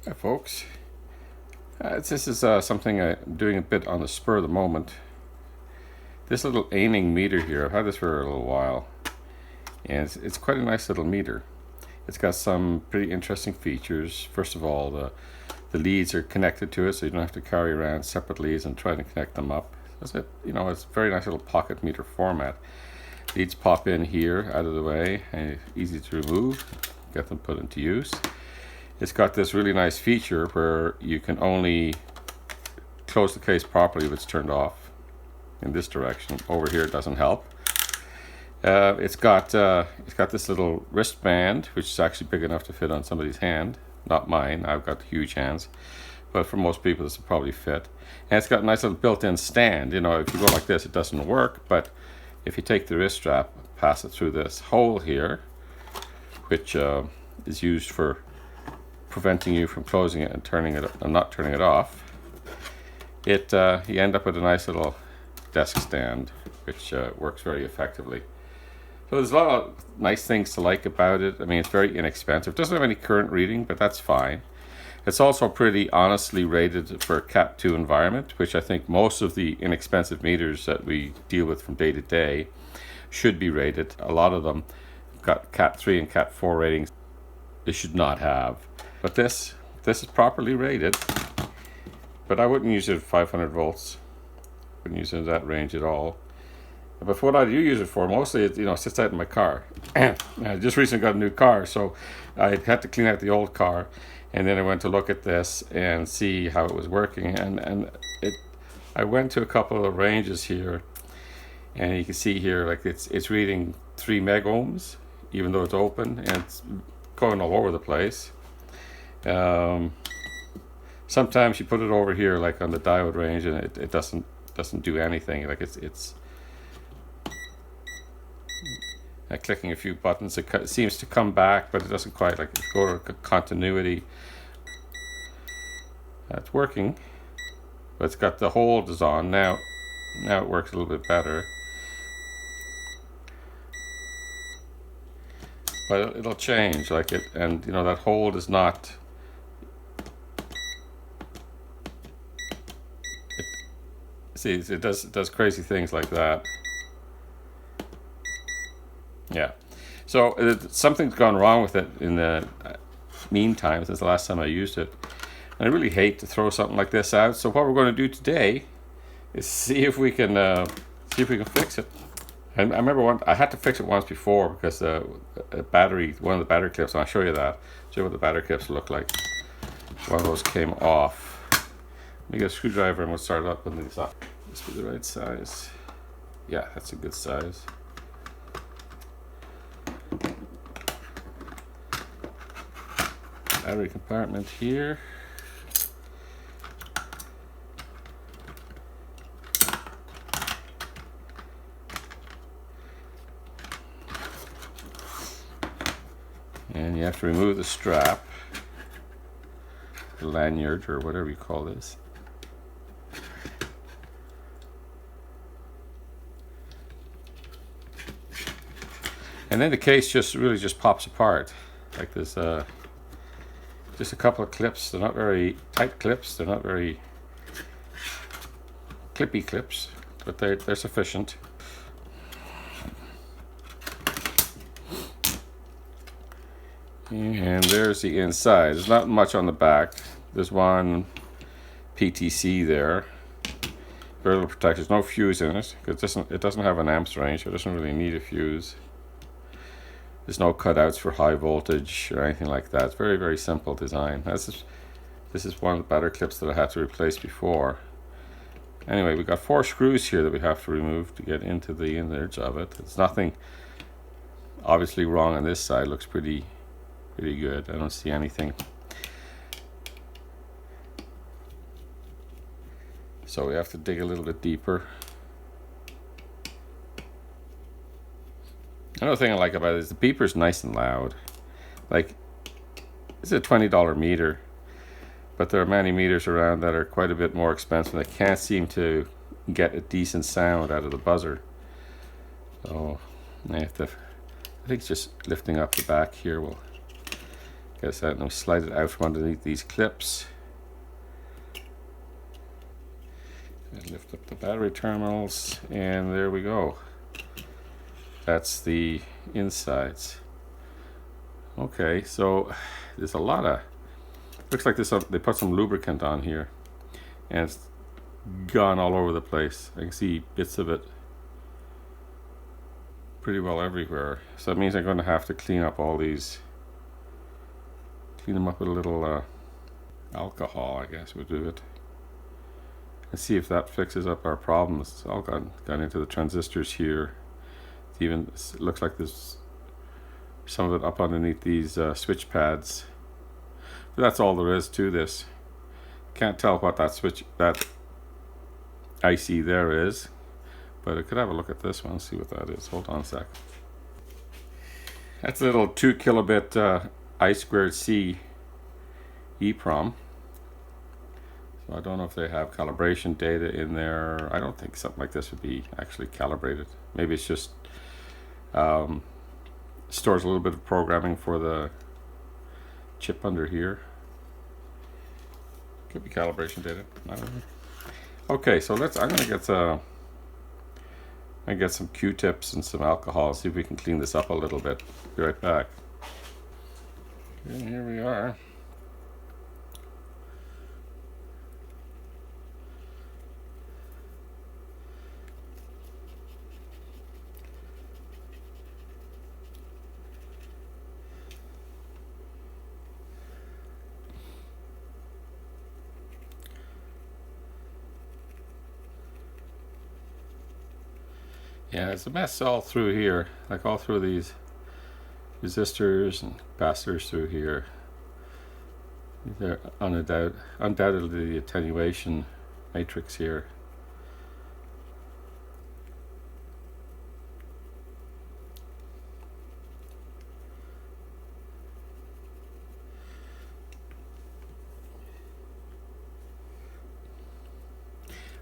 Hi folks, this is something I'm doing a bit on the spur of the moment. This little ANENG meter here, I've had this for a little while, and it's quite a nice little meter. It's got some pretty interesting features. First of all, the leads are connected to it, so you don't have to carry around separate leads and try to connect them up. It's a very nice little pocket meter format. Leads pop in here out of the way, and easy to remove, get them put into use. It's got this really nice feature where you can only close the case properly if it's turned off in this direction. Over here it doesn't help. It's got this little wristband, which is actually big enough to fit on somebody's hand. Not mine, I've got huge hands, but for most people this will probably fit. And it's got a nice little built-in stand. You know, if you go like this it doesn't work, but if you take the wrist strap, pass it through this hole here, which is used for preventing you from closing it and turning it and not turning it off, you end up with a nice little desk stand, which works very effectively. So there's a lot of nice things to like about it. I mean, it's very inexpensive. It doesn't have any current reading, but that's fine. It's also pretty honestly rated for a Cat 2 environment, which I think most of the inexpensive meters that we deal with from day to day should be rated. A lot of them got Cat 3 and Cat 4 ratings they should not have. But this is properly rated, but I wouldn't use it at 500 volts. Wouldn't use it in that range at all. But for what I do use it for, mostly it sits out in my car. I just recently got a new car, so I had to clean out the old car, and then I went to look at this and see how it was working. I went to a couple of ranges here, and you can see here like it's reading 3 megohms, even though it's open, and it's going all over the place. Sometimes you put it over here like on the diode range and it doesn't do anything. Like it's clicking a few buttons, it seems to come back, but it doesn't quite, like go to continuity. It's working, but it's got the hold is on now. Now it works a little bit better, but it'll change like it, and that hold is not. See, it does crazy things like that. Yeah, so something's gone wrong with it in the meantime since the last time I used it. And I really hate to throw something like this out. So what we're going to do today is see if we can fix it. And I remember I had to fix it once before because one of the battery clips, and I'll show you that. Show you what the battery clips look like. One of those came off. Let me get a screwdriver and we'll start up with these up. This be the right size. Yeah, that's a good size. Battery compartment here. And you have to remove the strap, the lanyard, or whatever you call this. And then the case just pops apart. Like there's just a couple of clips. They're not very tight clips. They're not very clippy clips, but they're sufficient. And there's the inside. There's not much on the back. There's one PTC there. Very little protection. There's no fuse in it. It doesn't have an amps range, so it doesn't really need a fuse. There's no cutouts for high voltage or anything like that. It's very, very simple design. This is one of the battery clips that I had to replace before. Anyway, we've got 4 screws here that we have to remove to get into the innards of it. There's nothing obviously wrong on this side. It looks pretty good. I don't see anything. So we have to dig a little bit deeper. Another thing I like about it is the beeper's nice and loud. Like, it's a $20 meter, but there are many meters around that are quite a bit more expensive. They can't seem to get a decent sound out of the buzzer. So I think just lifting up the back here will Guess that, and we slide it out from underneath these clips. And lift up the battery terminals, and there we go. That's the insides. Okay, so there's a lot of, looks like this, they put some lubricant on here, and it's gone all over the place. I can see bits of it pretty well everywhere. So that means I'm going to have to clean up all these, clean them up with a little alcohol, I guess would do it. And see if that fixes up our problems. It's all gone into the transistors here. Even it looks like there's some of it up underneath these switch pads. But that's all there is to this. Can't tell what that IC there is, but I could have a look at this one, see what that is. Hold on a sec. That's a little 2 kilobit I2C EEPROM. So I don't know if they have calibration data in there. I don't think something like this would be actually calibrated. Maybe it's just stores a little bit of programming for the chip under here. Could be calibration data. I don't know. Okay, so I'm gonna get some Q-tips and some alcohol, see if we can clean this up a little bit. Be right back. And here we are. Yeah, it's a mess all through here, like all through these resistors and capacitors through here. They're undoubtedly the attenuation matrix here.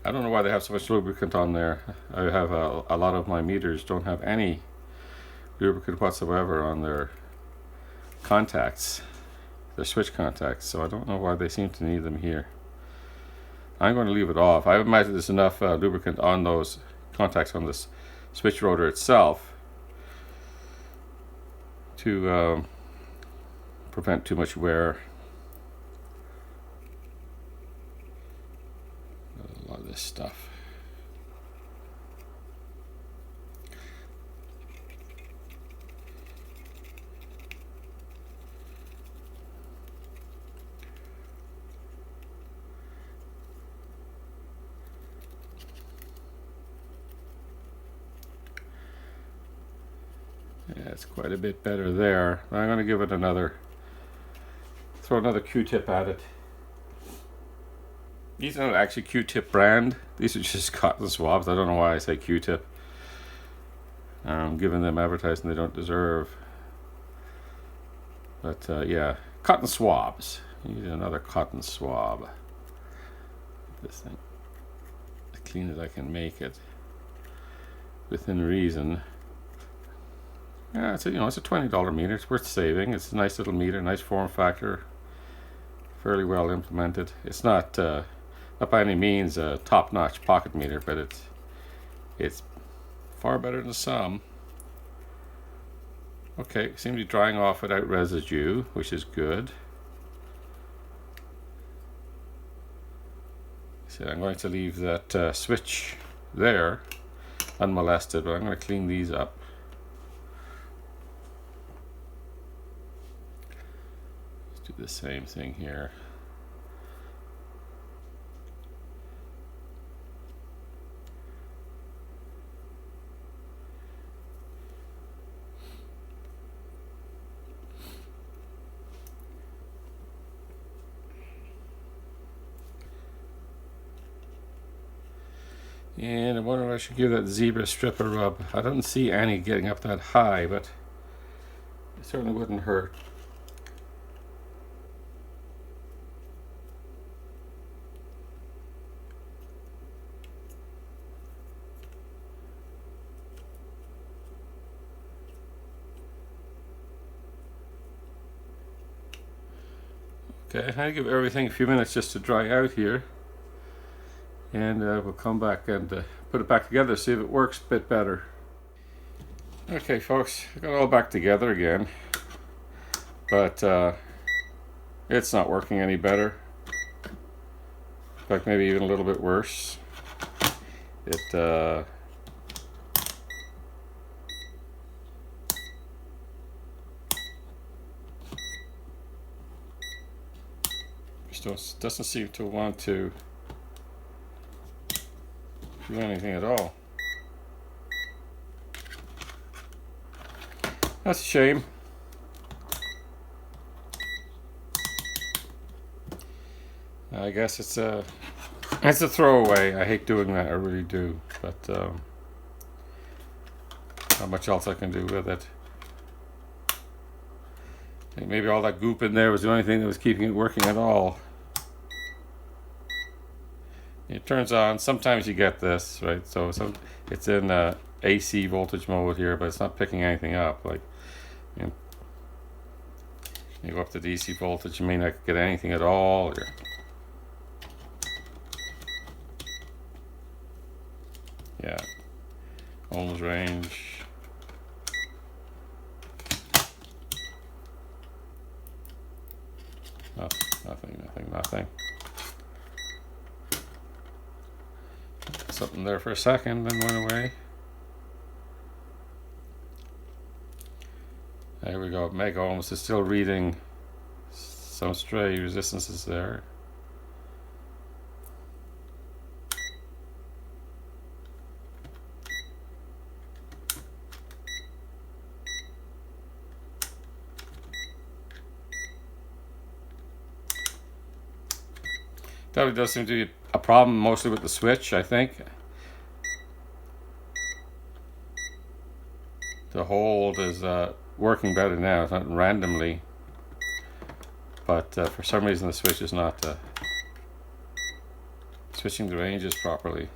I don't know why they have so much lubricant on there. I have a lot of my meters don't have any lubricant whatsoever on their contacts, their switch contacts, so I don't know why they seem to need them here. I'm going to leave it off. I imagine there's enough lubricant on those contacts on this switch rotor itself to prevent too much wear. A lot of this stuff. Yeah, it's quite a bit better there. I'm going to give it throw another Q-tip at it. These are not actually Q-tip brand. These are just cotton swabs. I don't know why I say Q-tip. I'm giving them advertising they don't deserve. But yeah, cotton swabs. Use another cotton swab. This thing, as clean as I can make it, within reason. Yeah, it's a $20 meter. It's worth saving. It's a nice little meter, nice form factor, fairly well implemented. It's not by any means a top-notch pocket meter, but it's far better than some. Okay, seem to be drying off without residue, which is good. So I'm going to leave that switch there unmolested, but I'm going to clean these up. Let's do the same thing here. And I wonder if I should give that zebra strip a rub. I don't see any getting up that high, but it certainly wouldn't hurt. Okay, I give everything a few minutes just to dry out here, and we'll come back and put it back together, see if it works a bit better. Okay folks, I got it all back together again, but it's not working any better. In fact, maybe even a little bit worse. It just doesn't seem to want to do anything at all. That's a shame. I guess it's a throwaway. I hate doing that, I really do. But not much else I can do with it. I think maybe all that goop in there was the only thing that was keeping it working at all. It turns on. Sometimes you get this, right? So it's in AC voltage mode here, but it's not picking anything up. Like, you go up to DC voltage, you may not get anything at all. Yeah, ohms range. Oh, nothing. Something there for a second, then went away. There we go. Mega ohms is still reading some stray resistances there. That does seem to be a problem, mostly with the switch, I think. The hold is working better now. It's not randomly, but for some reason the switch is not switching the ranges properly.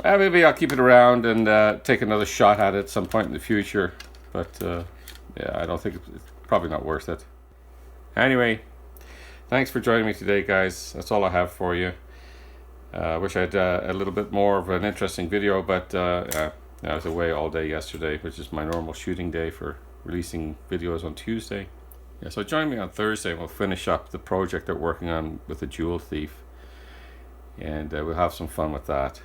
Maybe I'll keep it around and take another shot at it at some point in the future, but yeah, I don't think it's probably not worth it. Anyway, thanks for joining me today, guys. That's all I have for you. I wish I had a little bit more of an interesting video, but I was away all day yesterday, which is my normal shooting day for releasing videos on Tuesday. Yeah, so join me on Thursday and we'll finish up the project that we're working on with the Jewel Thief, and we'll have some fun with that.